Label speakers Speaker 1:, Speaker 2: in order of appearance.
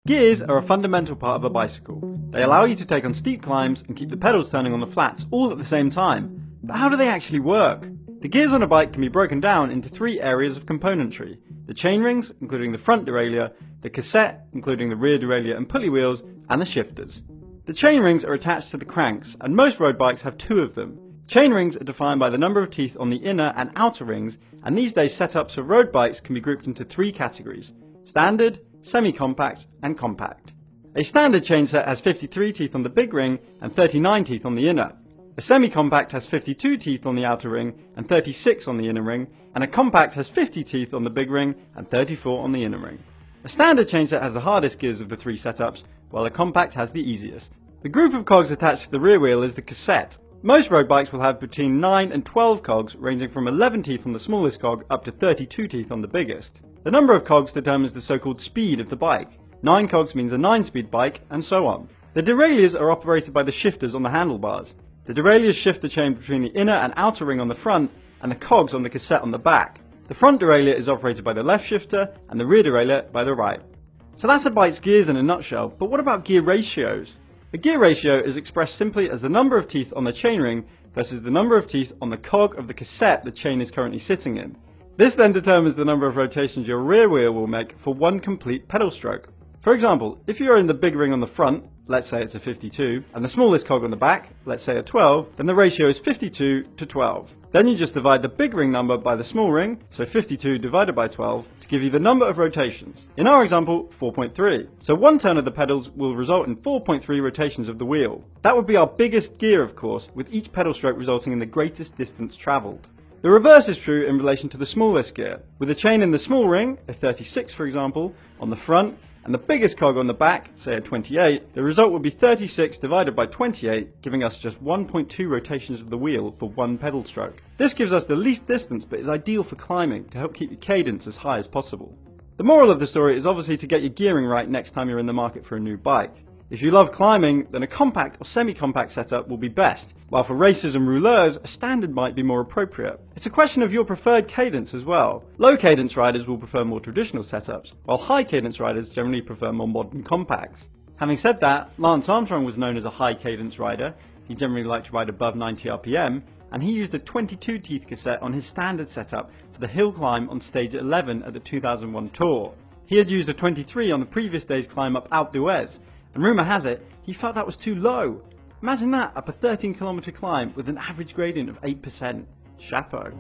Speaker 1: Gears are a fundamental part of a bicycle. They allow you to take on steep climbs and keep the pedals turning on the flats all at the same time. But how do they actually work? The gears on a bike can be broken down into three areas of componentry: the chainrings, including the front derailleur, the cassette, including the rear derailleur and pulley wheels, and the shifters. The chainrings are attached to the cranks, and most road bikes have two of them. Chainrings are defined by the number of teeth on the inner and outer rings, and these days setups for road bikes can be grouped into three categories: standard, semi-compact, and compact. A standard chain set has 53 teeth on the big ring and 39 teeth on the inner. A semi-compact has 52 teeth on the outer ring and 36 on the inner ring, and a compact has 50 teeth on the big ring and 34 on the inner ring. A standard chain set has the hardest gears of the three setups, while a compact has the easiest. The group of cogs attached to the rear wheel is the cassette. Most road bikes will have between 9 and 12 cogs, ranging from 11 teeth on the smallest cog up to 32 teeth on the biggest. The number of cogs determines the so-called speed of the bike. 9 cogs means a 9-speed bike, and so on. The derailleurs are operated by the shifters on the handlebars. The derailleurs shift the chain between the inner and outer ring on the front, and the cogs on the cassette on the back. The front derailleur is operated by the left shifter, and the rear derailleur by the right. So that's a bike's gears in a nutshell, but what about gear ratios? A gear ratio is expressed simply as the number of teeth on the chainring versus the number of teeth on the cog of the cassette the chain is currently sitting in. This then determines the number of rotations your rear wheel will make for one complete pedal stroke. For example, if you're in the big ring on the front, let's say it's a 52, and the smallest cog on the back, let's say a 12, then the ratio is 52 to 12. Then you just divide the big ring number by the small ring, so 52 divided by 12, to give you the number of rotations. In our example, 4.3. So one turn of the pedals will result in 4.3 rotations of the wheel. That would be our biggest gear, of course, with each pedal stroke resulting in the greatest distance travelled. The reverse is true in relation to the smallest gear. With a chain in the small ring, a 36 for example, on the front, and the biggest cog on the back, say a 28, the result would be 36 divided by 28, giving us just 1.2 rotations of the wheel for one pedal stroke. This gives us the least distance, but is ideal for climbing to help keep your cadence as high as possible. The moral of the story is obviously to get your gearing right next time you're in the market for a new bike. If you love climbing, then a compact or semi-compact setup will be best, while for racers and rouleurs, a standard might be more appropriate. It's a question of your preferred cadence as well. Low cadence riders will prefer more traditional setups, while high cadence riders generally prefer more modern compacts. Having said that, Lance Armstrong was known as a high cadence rider. He generally liked to ride above 90 RPM, and he used a 22 teeth cassette on his standard setup for the hill climb on stage 11 at the 2001 Tour. He had used a 23 on the previous day's climb up Alpe d'Huez, and rumour has it, he felt that was too low. Imagine that up a 13-kilometre climb with an average gradient of 8%. Chapeau.